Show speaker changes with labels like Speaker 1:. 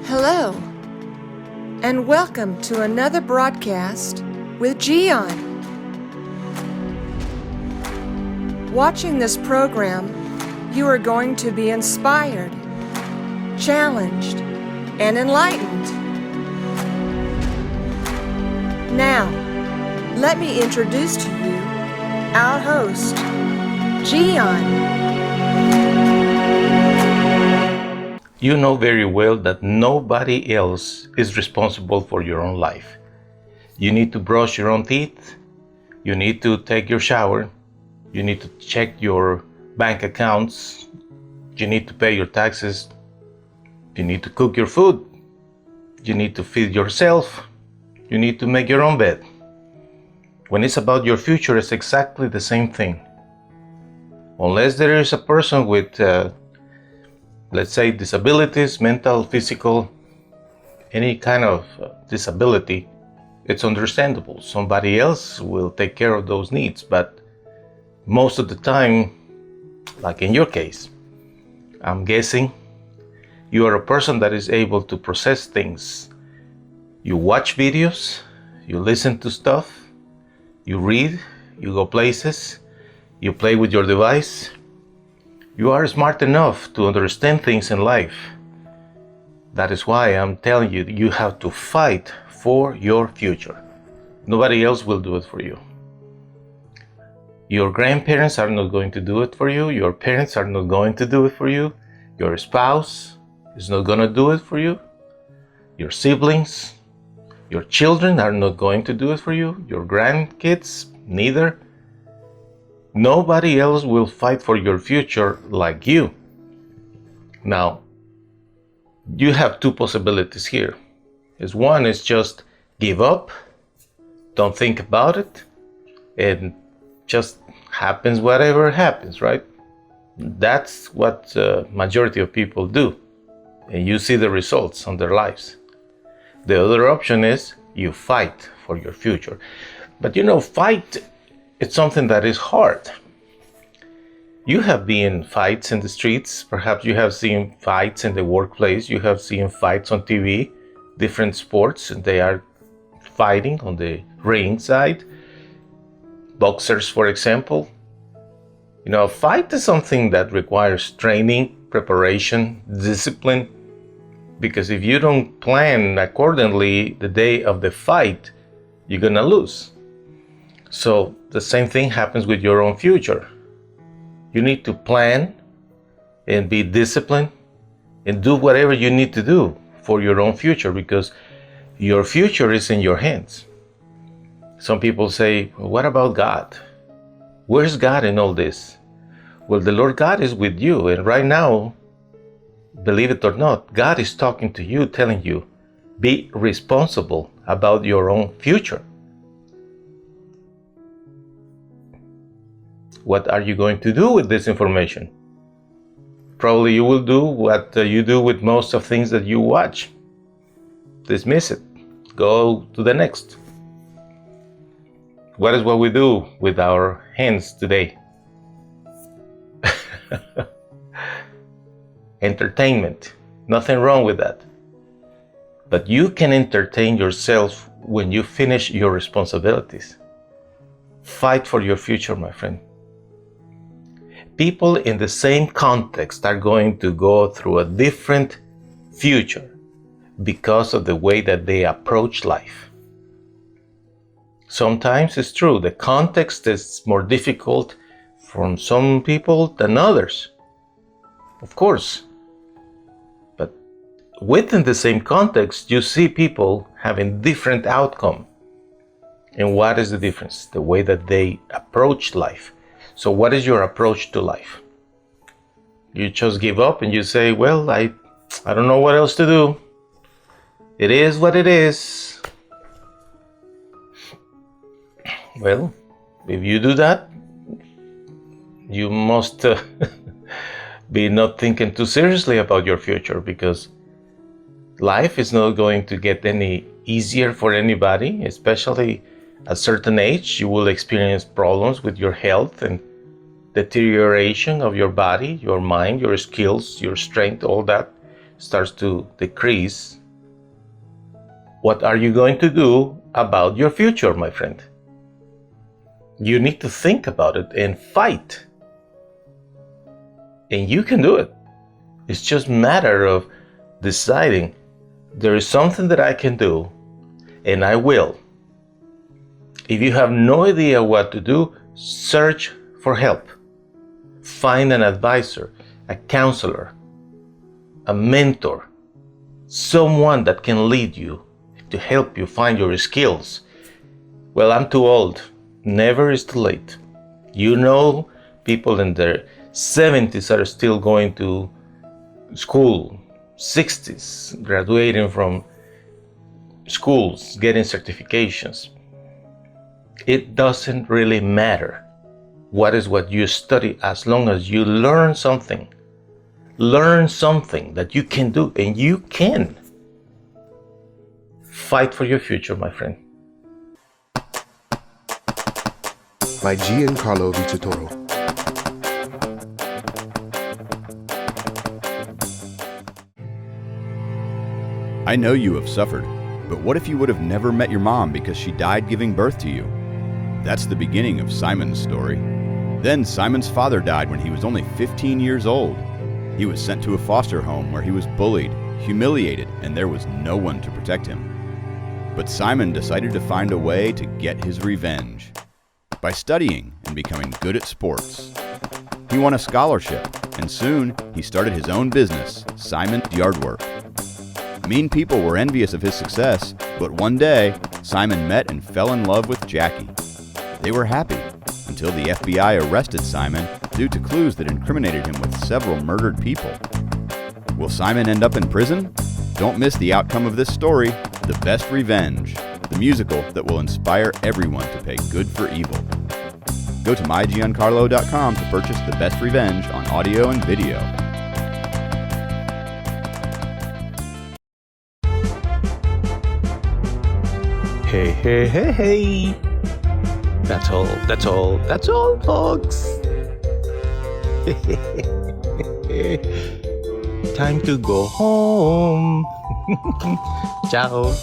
Speaker 1: Hello, and welcome to another broadcast with Gian. Watching this program, you are going to be inspired, challenged, and enlightened. Now, let me introduce to you our host, Gian.
Speaker 2: You know very well that nobody else is responsible for your own life. You need to brush your own teeth. You need to take your shower. You need to check your bank accounts. You need to pay your taxes. You need to cook your food. You need to feed yourself. You need to make your own bed. When it's about your future, it's exactly the same thing. Unless there is a person with let's say disabilities, mental, physical, any kind of disability, it's understandable. Somebody else will take care of those needs. But most of the time, like in your case, I'm guessing you are a person that is able to process things. You watch videos, you listen to stuff, you read, you go places, you play with your device. You are smart enough to understand things in life. That is why I'm telling you, you have to fight for your future. Nobody else will do it for you. Your grandparents are not going to do it for you. Your parents are not going to do it for you. Your spouse is not going to do it for you. Your siblings, your children are not going to do it for you. Your grandkids, neither. Nobody else will fight for your future like you. Now, you have two possibilities here. One is just give up, don't think about it, and just happens whatever happens, right? That's what majority of people do, and you see the results on their lives. The other option is you fight for your future. But fight, it's something that is hard. You have been in fights in the streets. Perhaps you have seen fights in the workplace. You have seen fights on TV, different sports, and they are fighting on the ring side. Boxers, for example. A fight is something that requires training, preparation, discipline. Because if you don't plan accordingly the day of the fight, you're gonna lose. So the same thing happens with your own future. You need to plan and be disciplined and do whatever you need to do for your own future, because your future is in your hands. Some people say, what about God? Where's God in all this? Well, the Lord God is with you, and right now, believe it or not, God is talking to you, telling you, be responsible about your own future. What are you going to do with this information? Probably you will do what you do with most of things that you watch. Dismiss it. Go to the next. What is what we do with our hands today? Entertainment. Nothing wrong with that. But you can entertain yourself when you finish your responsibilities. Fight for your future, my friend. People in the same context are going to go through a different future because of the way that they approach life. Sometimes it's true, the context is more difficult from some people than others. Of course. But within the same context, you see people having different outcome. And what is the difference? The way that they approach life. So what is your approach to life? You just give up and you say, well, I don't know what else to do. It is what it is. Well, if you do that, you must be not thinking too seriously about your future, because life is not going to get any easier for anybody, especially at a certain age. You will experience problems with your health and deterioration of your body, your mind, your skills, your strength, all that. starts to decrease, what are you going to do about your future, my friend? You need to think about it and fight. And you can do it. It's just a matter of deciding there is something that I can do, and I will. If you have no idea what to do, search for help. Find an advisor, a counselor, a mentor, someone that can lead you to help you find your skills. Well, I'm too old. Never is too late. You know, people in their 70s are still going to school, 60s, graduating from schools, getting certifications. It doesn't really matter what is what you study, as long as you learn something. Learn something that you can do, and you can. Fight for your future, my friend.
Speaker 3: By Giancarlo Vincitoro.
Speaker 4: I know you have suffered, but what if you would have never met your mom because she died giving birth to you? That's the beginning of Simon's story. Then Simon's father died when he was only 15 years old. He was sent to a foster home where he was bullied, humiliated, and there was no one to protect him. But Simon decided to find a way to get his revenge by studying and becoming good at sports. He won a scholarship, and soon he started his own business, Simon's Yardwork. Mean people were envious of his success, but one day, Simon met and fell in love with Jackie. They were happy until the FBI arrested Simon due to clues that incriminated him with several murdered people. Will Simon end up in prison? Don't miss the outcome of this story, The Best Revenge, the musical that will inspire everyone to pay good for evil. Go to mygiancarlo.com to purchase The Best Revenge on audio and video.
Speaker 2: Hey, hey, hey, hey. That's all, folks. Time to go home. Ciao.